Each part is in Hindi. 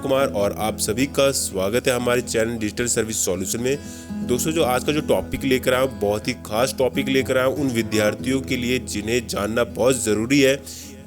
कुमार और आप सभी का स्वागत है हमारे चैनल डिजिटल सर्विस सॉल्यूशन में। दोस्तों, जो आज का जो टॉपिक लेकर आया हूँ, बहुत ही खास टॉपिक लेकर आया हूँ उन विद्यार्थियों के लिए जिन्हें जानना बहुत ज़रूरी है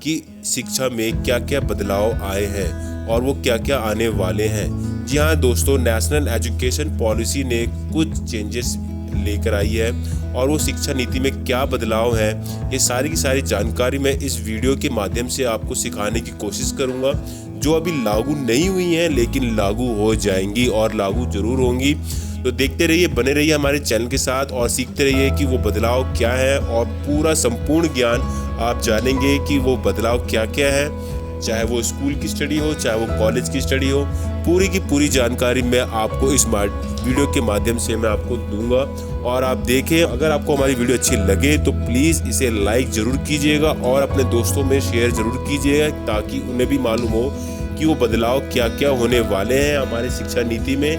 कि शिक्षा में क्या क्या बदलाव आए हैं और वो क्या क्या आने वाले हैं। जी हाँ दोस्तों, नेशनल एजुकेशन पॉलिसी ने कुछ चेंजेस लेकर आई है और वो शिक्षा नीति में क्या बदलाव है, ये सारी की सारी जानकारी मैं इस वीडियो के माध्यम से आपको सिखाने की कोशिश करूंगा, जो अभी लागू नहीं हुई हैं लेकिन लागू हो जाएंगी और लागू जरूर होंगी। तो देखते रहिए, बने रहिए हमारे चैनल के साथ और सीखते रहिए कि वो बदलाव क्या है और पूरा संपूर्ण ज्ञान आप जानेंगे कि वो बदलाव क्या क्या है। चाहे वो स्कूल की स्टडी हो, चाहे वो कॉलेज की स्टडी हो, पूरी की पूरी जानकारी मैं आपको इस वीडियो के माध्यम से मैं आपको दूंगा। और आप देखें, अगर आपको हमारी वीडियो अच्छी लगे तो प्लीज़ इसे लाइक ज़रूर कीजिएगा और अपने दोस्तों में शेयर ज़रूर कीजिएगा, ताकि उन्हें भी मालूम हो कि वो बदलाव क्या क्या होने वाले हैं हमारे शिक्षा नीति में,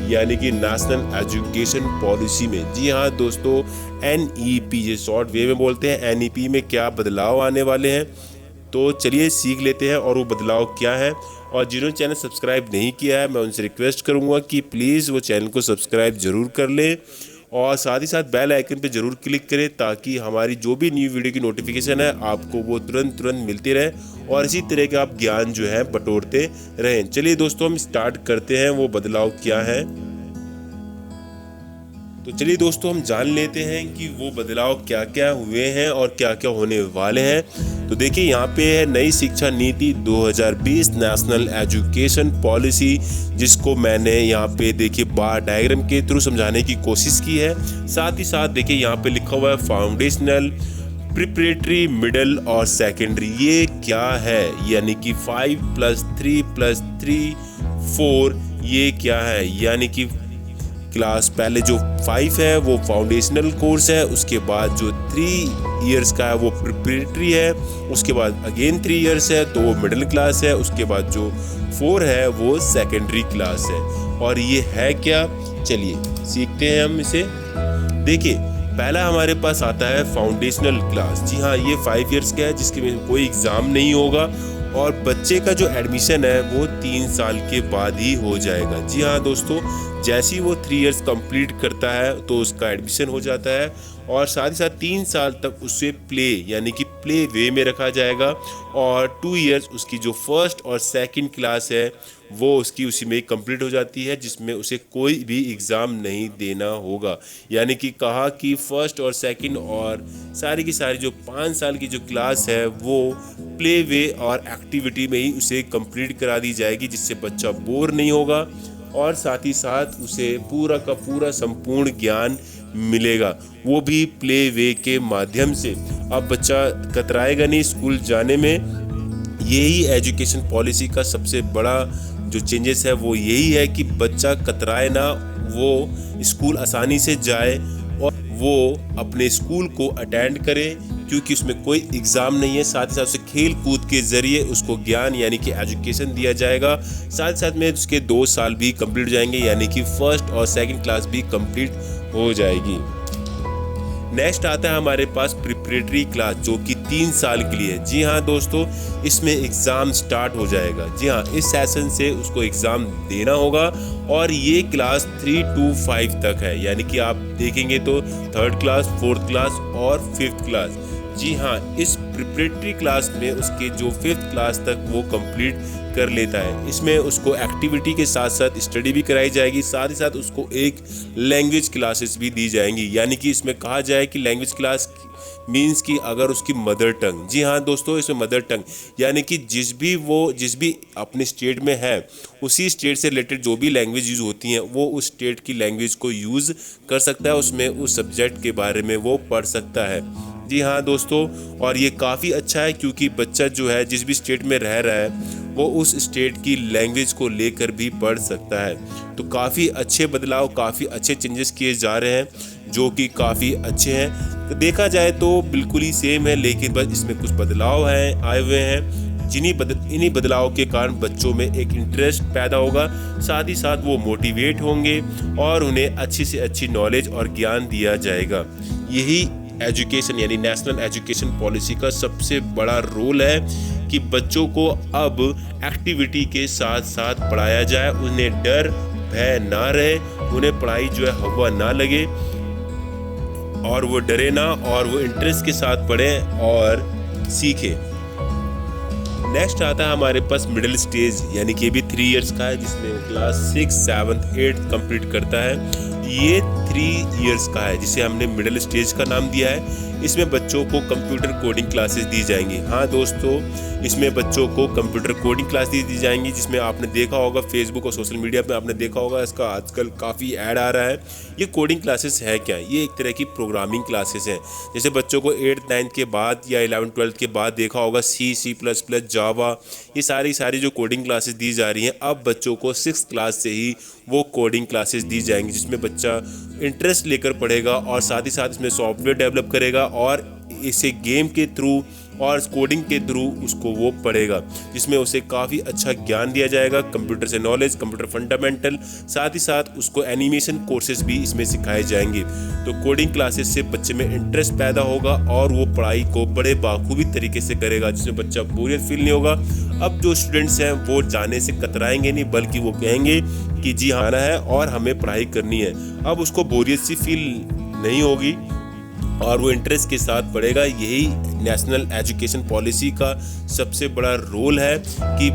यानी कि नेशनल एजुकेशन पॉलिसी में। जी हाँ दोस्तों, NEP, ये शॉर्ट वे में बोलते हैं, NEP में क्या बदलाव आने वाले हैं। तो चलिए सीख लेते हैं और वो बदलाव क्या है। और जिन्होंने चैनल सब्सक्राइब नहीं किया है, मैं उनसे रिक्वेस्ट करूंगा कि प्लीज़ वो चैनल को सब्सक्राइब ज़रूर कर लें और साथ ही साथ बेल आइकन पे ज़रूर क्लिक करें, ताकि हमारी जो भी न्यू वीडियो की नोटिफिकेशन है आपको वो तुरंत मिलती रहे और इसी तरह के आप ज्ञान जो है बटोरते रहें। चलिए दोस्तों, हम स्टार्ट करते हैं वो बदलाव क्या है। तो चलिए दोस्तों, हम जान लेते हैं कि वो बदलाव क्या क्या हुए हैं और क्या क्या होने वाले हैं। तो देखिए, यहाँ पे है नई शिक्षा नीति 2020 नेशनल एजुकेशन पॉलिसी, जिसको मैंने यहाँ पे देखिए बार डायग्राम के थ्रू समझाने की कोशिश की है। साथ ही साथ देखिए यहाँ पे लिखा हुआ है फाउंडेशनल, प्रिपरेटरी, मिडिल और सेकेंडरी। ये क्या है, यानी कि 5+3+3 4, ये क्या है, यानी कि क्लास पहले जो 5 है वो फाउंडेशनल कोर्स है, उसके बाद जो 3 इयर्स का है वो प्रिपरेटरी है, उसके बाद अगेन 3 इयर्स है तो वो मिडिल क्लास है, उसके बाद जो 4 है वो सेकेंडरी क्लास है। और ये है क्या, चलिए सीखते हैं हम इसे। देखिए, पहला हमारे पास आता है फाउंडेशनल क्लास। जी हाँ, ये 5 इयर्स का है, जिसके में कोई एग्ज़ाम नहीं होगा और बच्चे का जो एडमिशन है वो 3 साल के बाद ही हो जाएगा। जी हाँ दोस्तों, जैसे ही वो 3 इयर्स कंप्लीट करता है तो उसका एडमिशन हो जाता है और साथ ही साथ 3 साल तक उसे प्ले यानी कि प्ले वे में रखा जाएगा और 2 इयर्स उसकी जो फर्स्ट और सेकंड क्लास है वो उसकी उसी में कंप्लीट हो जाती है, जिसमें उसे कोई भी एग्ज़ाम नहीं देना होगा। यानी कि कहा कि फर्स्ट और सेकंड और सारी की सारी जो 5 साल की जो क्लास है वो प्ले वे और एक्टिविटी में ही उसे कंप्लीट करा दी जाएगी, जिससे बच्चा बोर नहीं होगा और साथ ही साथ उसे पूरा का पूरा संपूर्ण ज्ञान मिलेगा, वो भी प्ले वे के माध्यम से। अब बच्चा कतराएगा नहीं स्कूल जाने में। यही एजुकेशन पॉलिसी का सबसे बड़ा जो चेंजेस है वो यही है कि बच्चा कतराए ना, वो स्कूल आसानी से जाए और वो अपने स्कूल को अटेंड करे, क्योंकि उसमें कोई एग्ज़ाम नहीं है। साथ ही साथ उसे खेल कूद के ज़रिए उसको ज्ञान यानी कि एजुकेशन दिया जाएगा। साथ ही साथ में उसके 2 साल भी कंप्लीट हो जाएंगे, यानी कि फर्स्ट और सेकंड क्लास भी कंप्लीट हो जाएगी। नेक्स्ट आता है हमारे पास प्रिपरेटरी क्लास, जो कि 3 साल के लिए है। जी हाँ दोस्तों, इसमें एग्ज़ाम स्टार्ट हो जाएगा। जी हाँ, इस सेशन से उसको एग्ज़ाम देना होगा और ये क्लास 3 to 5 तक है, यानी कि आप देखेंगे तो 3rd क्लास, 4th क्लास और 5th क्लास। जी हाँ, इस प्रिपरेटरी क्लास में उसके जो 5th क्लास तक वो कंप्लीट कर लेता है। इसमें उसको एक्टिविटी के साथ साथ स्टडी भी कराई जाएगी, साथ ही साथ उसको एक लैंग्वेज क्लासेस भी दी जाएंगी। यानी कि इसमें कहा जाए कि लैंग्वेज क्लास मीन्स कि अगर उसकी मदर टंग, जी हाँ दोस्तों, इसमें मदर टंग यानी कि जिस भी अपने स्टेट में है उसी स्टेट से रिलेटेड जो भी लैंग्वेज यूज़ होती हैं वो उस स्टेट की लैंग्वेज को यूज़ कर सकता है, उसमें उस सब्जेक्ट के बारे में वो पढ़ सकता है। जी हाँ दोस्तों, और ये काफ़ी अच्छा है क्योंकि बच्चा जो है जिस भी स्टेट में रह रहा है वो उस स्टेट की लैंग्वेज को लेकर भी पढ़ सकता है। तो काफ़ी अच्छे बदलाव, काफ़ी अच्छे चेंजेस किए जा रहे हैं, जो कि काफ़ी अच्छे हैं। तो देखा जाए तो बिल्कुल ही सेम है, लेकिन बस इसमें कुछ बदलाव हैं आए हुए हैं, इन्हीं बदलाव के कारण बच्चों में एक इंटरेस्ट पैदा होगा, साथ ही साथ वो मोटिवेट होंगे और उन्हें अच्छी से अच्छी नॉलेज और ज्ञान दिया जाएगा। यही एजुकेशन यानी नेशनल एजुकेशन पॉलिसी का सबसे बड़ा रोल है कि बच्चों को अब एक्टिविटी के साथ साथ पढ़ाया जाए, उन्हें डर भय ना रहे, उन्हें पढ़ाई जो है हवा ना लगे और वो डरे ना और वो इंटरेस्ट के साथ पढ़े और सीखे। नेक्स्ट आता है हमारे पास मिडिल स्टेज, यानी कि भी 3 इयर्स का है, जिसमें वो क्लास 6, 7, 8 कंप्लीट करता है। ये 3 इयर्स का है जिसे हमने मिडिल स्टेज का नाम दिया है। इसमें बच्चों को कंप्यूटर कोडिंग क्लासेस दी जाएंगी। हाँ दोस्तों, इसमें बच्चों को कंप्यूटर कोडिंग क्लास दी जाएंगी, जिसमें आपने देखा होगा फेसबुक और सोशल मीडिया पे आपने देखा होगा इसका आजकल काफ़ी ऐड आ रहा है। ये कोडिंग क्लासेस है क्या? ये एक तरह की प्रोग्रामिंग क्लासेस हैं। जैसे बच्चों को 8th 9th के बाद या 11th 12th के बाद देखा होगा C++, जावा, ये सारी जो कोडिंग क्लासेस दी जा रही हैं, अब बच्चों को 6th क्लास से ही वो कोडिंग क्लासेस दी जाएंगी, जिसमें बच्चा इंटरेस्ट लेकर पढ़ेगा और साथ ही साथ इसमें सॉफ्टवेयर डेवलप करेगा और इसे गेम के थ्रू और कोडिंग के थ्रू उसको वो पढ़ेगा, जिसमें उसे काफ़ी अच्छा ज्ञान दिया जाएगा, कंप्यूटर से नॉलेज, कंप्यूटर फंडामेंटल, साथ ही साथ उसको एनिमेशन कोर्सेज भी इसमें सिखाए जाएंगे। तो कोडिंग क्लासेस से बच्चे में इंटरेस्ट पैदा होगा और वो पढ़ाई को बड़े बाखूबी तरीके से करेगा, जिसमें बच्चा बोरियत फील नहीं होगा। अब जो स्टूडेंट्स हैं वो जाने से कतराएंगे नहीं, बल्कि वो कहेंगे कि जी आना है और हमें पढ़ाई करनी है। अब उसको बोरियत सी फील नहीं होगी और वो इंटरेस्ट के साथ पढ़ेगा। यही नेशनल एजुकेशन पॉलिसी का सबसे बड़ा रोल है कि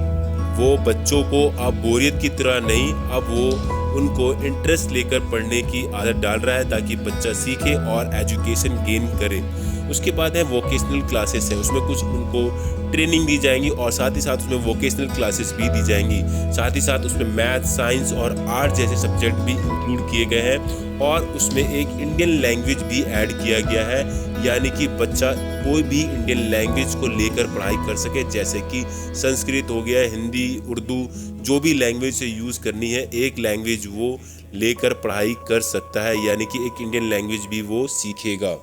वो बच्चों को अब बोरियत की तरह नहीं, अब वो उनको इंटरेस्ट लेकर पढ़ने की आदत डाल रहा है ताकि बच्चा सीखे और एजुकेशन गेन करे। उसके बाद है वोकेशनल क्लासेस है, उसमें कुछ उनको ट्रेनिंग दी जाएंगी और साथ ही साथ उसमें वोकेशनल क्लासेस भी दी जाएंगी। साथ ही साथ उसमें मैथ, साइंस और आर्ट जैसे सब्जेक्ट भी इंक्लूड किए गए हैं और उसमें एक इंडियन लैंग्वेज भी ऐड किया गया है, यानी कि बच्चा कोई भी इंडियन लैंग्वेज को लेकर पढ़ाई कर सके, जैसे कि संस्कृत हो गया, हिंदी, उर्दू, जो भी लैंग्वेज से यूज़ करनी है एक लैंग्वेज वो लेकर पढ़ाई कर सकता है, यानी कि एक इंडियन लैंग्वेज भी वो सीखेगा।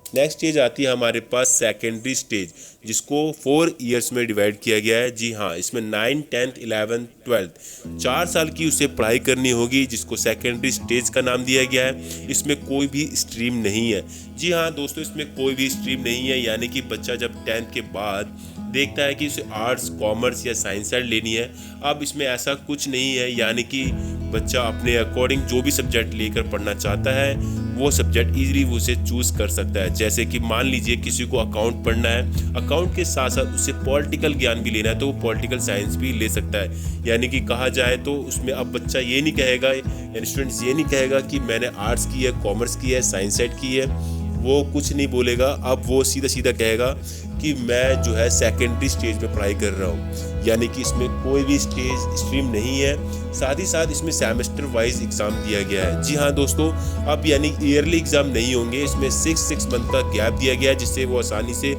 नेक्स्ट स्टेज आती है हमारे पास सेकेंडरी स्टेज, जिसको 4 इयर्स में डिवाइड किया गया है। जी हाँ, इसमें 9, 10, 11, 12 4 साल की उसे पढ़ाई करनी होगी, जिसको सेकेंडरी स्टेज का नाम दिया गया है। इसमें कोई भी स्ट्रीम नहीं है। जी हाँ दोस्तों, इसमें कोई भी स्ट्रीम नहीं है, यानी कि बच्चा जब 10th के बाद देखता है कि उसे आर्ट्स, कॉमर्स या साइंस साइड लेनी है, अब इसमें ऐसा कुछ नहीं है, यानी कि बच्चा अपने अकॉर्डिंग जो भी सब्जेक्ट लेकर पढ़ना चाहता है वो सब्जेक्ट इजीली वो उसे चूज़ कर सकता है। जैसे कि मान लीजिए किसी को अकाउंट पढ़ना है, अकाउंट के साथ साथ उसे पॉलिटिकल ज्ञान भी लेना है, तो वो पॉलिटिकल साइंस भी ले सकता है। यानी कि कहा जाए तो उसमें अब बच्चा ये नहीं कहेगा, यानी स्टूडेंट्स ये नहीं कहेगा कि मैंने आर्ट्स की है, कॉमर्स की है, साइंस साइड की है, वो कुछ नहीं बोलेगा। अब वो सीधा सीधा कहेगा कि मैं जो है सेकेंडरी स्टेज में पढ़ाई कर रहा हूँ, यानी कि इसमें कोई भी स्ट्रीम नहीं है। साथ ही साथ इसमें सेमेस्टर वाइज एग्ज़ाम दिया गया है। जी हाँ दोस्तों, अब यानी ईयरली एग्ज़ाम नहीं होंगे, इसमें 6 मंथ का गैप दिया गया है, जिससे वो आसानी से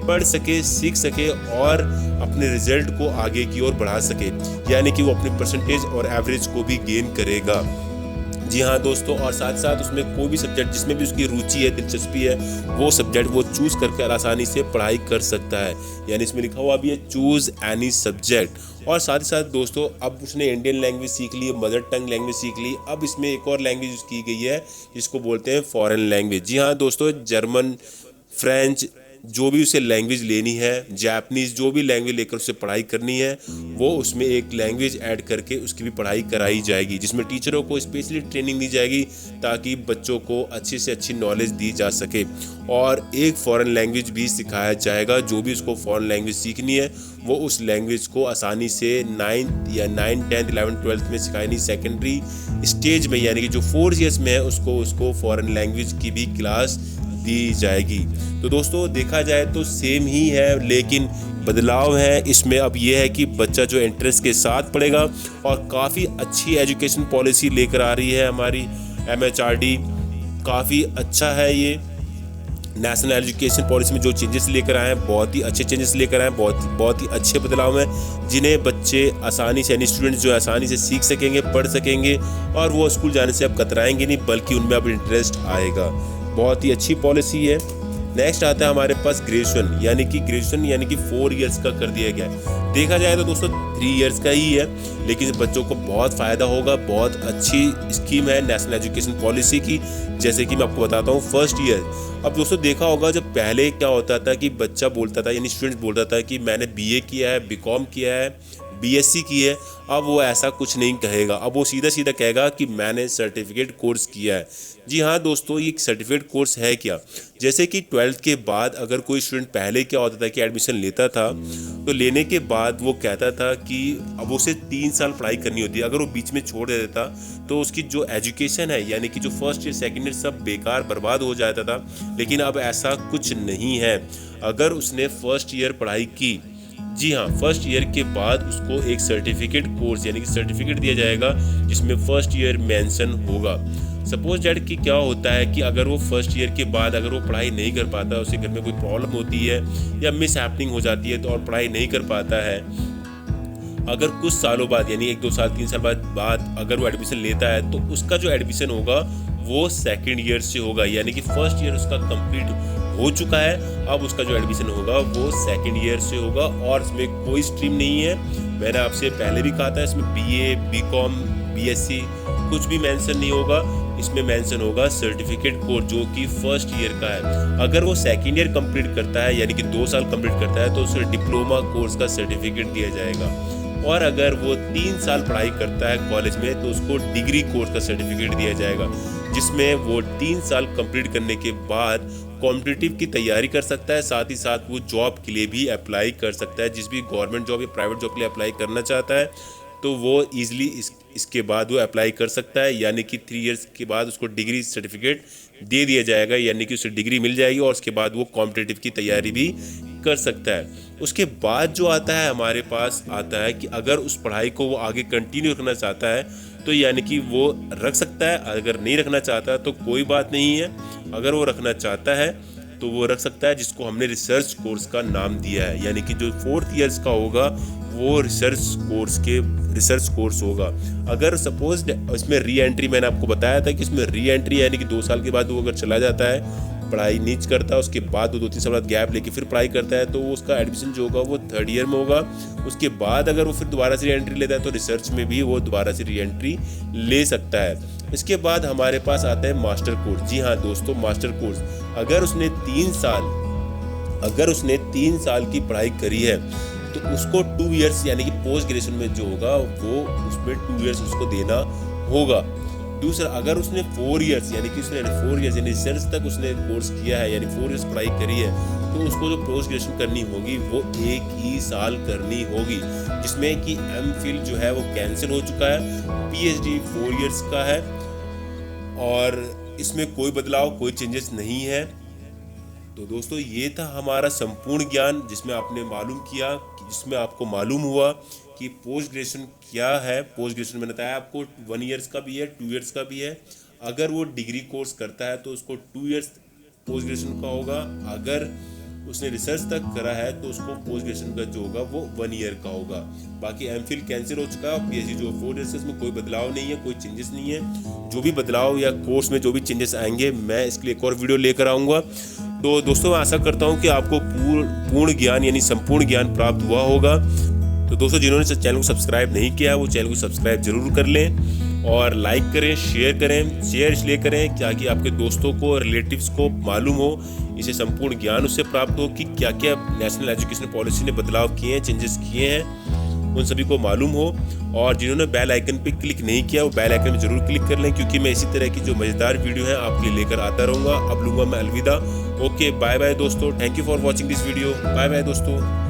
पढ़ सके, सीख सके और अपने रिजल्ट को आगे की ओर बढ़ा सके, यानी कि वो अपने परसेंटेज और एवरेज को भी गेन करेगा। जी हाँ दोस्तों, और साथ साथ उसमें कोई भी सब्जेक्ट जिसमें भी उसकी रुचि है, दिलचस्पी है, वो सब्जेक्ट वो चूज़ करके आसानी से पढ़ाई कर सकता है। यानी इसमें लिखा हुआ भी है चूज़ एनी सब्जेक्ट। और साथ ही साथ दोस्तों, अब उसने इंडियन लैंग्वेज सीख ली, मदर टंग लैंग्वेज सीख ली, अब इसमें एक और लैंग्वेज यूज़ की गई है जिसको बोलते हैं फॉरेन लैंग्वेज। जी हाँ दोस्तों, जर्मन, फ्रेंच, जो भी उसे लैंग्वेज लेनी है, जापानीज़, जो भी लैंग्वेज लेकर उसे पढ़ाई करनी है, वो उसमें एक लैंग्वेज ऐड करके उसकी भी पढ़ाई कराई जाएगी, जिसमें टीचरों को स्पेशली ट्रेनिंग दी जाएगी ताकि बच्चों को अच्छी से अच्छी नॉलेज दी जा सके। और एक फ़ॉरेन लैंग्वेज भी सिखाया जाएगा। जो भी उसको फ़ॉरेन लैंग्वेज सीखनी है वो उस लैंग्वेज को आसानी से 9, 10, 11, 12 में सिखाई नहीं, सेकेंडरी स्टेज में यानी कि जो 4 इयर्स में है उसको फ़ॉरेन लैंग्वेज की भी क्लास दी जाएगी। तो दोस्तों देखा जाए तो सेम ही है, लेकिन बदलाव है इसमें अब ये है कि बच्चा जो इंटरेस्ट के साथ पढ़ेगा और काफ़ी अच्छी एजुकेशन पॉलिसी लेकर आ रही है हमारी MHRD। काफ़ी अच्छा है ये नेशनल एजुकेशन पॉलिसी में जो चेंजेस लेकर आए हैं, बहुत ही अच्छे चेंजेस लेकर आए हैं, बहुत ही अच्छे बदलाव हैं, जिन्हें बच्चे आसानी से, यानी स्टूडेंट्स जो आसानी से सीख सकेंगे, पढ़ सकेंगे और वो स्कूल जाने से अब कतराएंगे नहीं, बल्कि उनमें अब इंटरेस्ट आएगा। बहुत ही अच्छी पॉलिसी है। नेक्स्ट आता है हमारे पास ग्रेजुएशन, यानी कि 4 इयर्स का कर दिया गया है। देखा जाए तो दोस्तों 3 इयर्स का ही है, लेकिन बच्चों को बहुत फ़ायदा होगा। बहुत अच्छी स्कीम है नेशनल एजुकेशन पॉलिसी की। जैसे कि मैं आपको बताता हूँ फर्स्ट ईयर। अब दोस्तों देखा होगा जब पहले क्या होता था कि बच्चा बोलता था, यानी स्टूडेंट बोलता था कि मैंने बीए किया है, बीकॉम किया है, बीएससी की है। अब वो ऐसा कुछ नहीं कहेगा, अब वो सीधा सीधा कहेगा कि मैंने सर्टिफिकेट कोर्स किया है। जी हाँ दोस्तों, ये सर्टिफिकेट कोर्स है क्या? जैसे कि 12th के बाद अगर कोई स्टूडेंट पहले क्या होता था कि एडमिशन लेता था, तो लेने के बाद वो कहता था कि अब उसे 3 साल पढ़ाई करनी होती है। अगर वो बीच में छोड़ देता तो उसकी जो एजुकेशन है, यानी कि जो फर्स्ट ईयर सेकेंड ईयर सब बेकार बर्बाद हो जाता था। लेकिन अब ऐसा कुछ नहीं है। अगर उसने फर्स्ट ईयर पढ़ाई की, जी हाँ, फर्स्ट ईयर के बाद उसको एक सर्टिफिकेट कोर्स यानी कि सर्टिफिकेट दिया जाएगा जिसमें फर्स्ट ईयर मेंशन होगा। सपोज डैट कि क्या होता है कि अगर वो फर्स्ट ईयर के बाद अगर वो पढ़ाई नहीं कर पाता, उसे घर में कोई प्रॉब्लम होती है या मिस हैपनिंग हो जाती है तो और पढ़ाई नहीं कर पाता है, अगर कुछ सालों बाद यानी 1-2 साल 3 साल बाद अगर वो एडमिशन लेता है तो उसका जो एडमिशन होगा वो सेकेंड ईयर से होगा। यानी कि फर्स्ट ईयर उसका कंप्लीट हो चुका है, अब उसका जो एडमिशन होगा वो सेकेंड ईयर से होगा। और इसमें कोई स्ट्रीम नहीं है। मैंने आपसे पहले भी कहा था इसमें बीए, बीकॉम, बीएससी कुछ भी मेंशन नहीं होगा। इसमें मेंशन होगा सर्टिफिकेट कोर्स जो कि फर्स्ट ईयर का है। अगर वो सेकेंड ईयर कंप्लीट करता है यानी कि 2 साल कंप्लीट करता है तो उसे डिप्लोमा कोर्स का सर्टिफिकेट दिया जाएगा। और अगर वो 3 साल पढ़ाई करता है कॉलेज में तो उसको डिग्री कोर्स का सर्टिफिकेट दिया जाएगा, जिसमें वो 3 साल कंप्लीट करने के बाद कॉम्पिटिटिव की तैयारी कर सकता है। साथ ही साथ वो जॉब के लिए भी अप्लाई कर सकता है। जिस भी गवर्नमेंट जॉब या प्राइवेट जॉब के लिए अप्लाई करना चाहता है तो वो ईजिली इसके बाद वो अप्लाई कर सकता है। यानी कि 3 इयर्स के बाद उसको डिग्री सर्टिफिकेट दे दिया जाएगा, यानी कि उसे डिग्री मिल जाएगी और उसके बाद वो कॉम्पिटिटिव की तैयारी भी कर सकता है। उसके बाद जो आता है हमारे पास आता है कि अगर उस पढ़ाई को वो आगे कंटिन्यू रखना चाहता है तो यानी कि वो रख सकता है। अगर नहीं रखना चाहता तो कोई बात नहीं है। अगर वो रखना चाहता है तो वो रख सकता है, जिसको हमने रिसर्च कोर्स का नाम दिया है। यानी कि जो 4th ईयर्स का होगा वो रिसर्च कोर्स होगा। अगर सपोज इसमें री एंट्री, मैंने आपको बताया था कि इसमें री एंट्री यानी कि 2 साल के बाद वो अगर चला जाता है, पढ़ाई नहीं करता, उसके बाद वो 2-3 साल बाद गैप लेके फिर पढ़ाई करता है तो उसका एडमिशन जो होगा वो 3rd ईयर में होगा। उसके बाद अगर वो फिर दोबारा से री एंट्री लेता है तो रिसर्च में भी वो दोबारा से री एंट्री ले सकता है। इसके बाद हमारे पास आता है मास्टर कोर्स। जी हाँ दोस्तों, मास्टर कोर्स अगर उसने 3 साल की पढ़ाई करी है तो उसको 2 इयर्स यानी कि पोस्ट ग्रेजुएशन में जो होगा वो उसमें 2 इयर्स उसको देना होगा। दूसरा, अगर उसने 4 इयर्स यानी कि उसने 4 इयर्स यानी रिसर्च तक उसने कोर्स किया है यानी 4 इयर्स पढ़ाई करी है तो उसको जो पोस्ट ग्रेजुएशन करनी होगी वो 1 ही साल करनी होगी, जिसमें कि एमफिल जो है वो कैंसिल हो चुका है। पीएचडी 4 इयर्स का है और इसमें कोई बदलाव, कोई चेंजेस नहीं है। तो दोस्तों ये था हमारा संपूर्ण ज्ञान जिसमें आपको मालूम हुआ कि पोस्ट ग्रेजुएशन क्या है। पोस्ट ग्रेजुएशन मैंने बताया आपको 1 इयर्स का भी है, 2 इयर्स का भी है। अगर वो डिग्री कोर्स करता है तो उसको 2 इयर्स पोस्ट ग्रेजुएशन का होगा। अगर उसने रिसर्च तक करा है तो उसको पोस्ट ग्रेजुएशन का जो होगा वो 1 ईयर का होगा। बाकी एमफिल कैंसिल हो चुका है। पीएचडी जो 4 इयर्स में कोई बदलाव नहीं है, कोई चेंजेस नहीं है। जो भी बदलाव या कोर्स में जो भी चेंजेस आएंगे मैं इसके लिए एक और वीडियो लेकर आऊँगा। तो दोस्तों मैं आशा करता हूँ कि आपको पूर्ण ज्ञान यानी संपूर्ण ज्ञान प्राप्त हुआ होगा। तो दोस्तों जिन्होंने चैनल को सब्सक्राइब नहीं किया है वो चैनल को सब्सक्राइब जरूर कर लें और लाइक करें, शेयर करें। शेयर इसलिए करें ताकि आपके दोस्तों को, रिलेटिव्स को मालूम हो, इसे संपूर्ण ज्ञान उससे प्राप्त हो कि क्या क्या नेशनल एजुकेशन पॉलिसी ने बदलाव किए हैं, चेंजेस किए हैं, उन सभी को मालूम हो। और जिन्होंने बेल आइकन पे क्लिक नहीं किया वो बेल आइकन पे जरूर क्लिक कर लें, क्योंकि मैं इसी तरह की जो मज़ेदार वीडियो है आपके लिए लेकर आता रहूँगा। अब लूँगा मैं अलविदा। ओके, बाय बाय दोस्तों। Thank you for watching this video. Bye bye दोस्तों।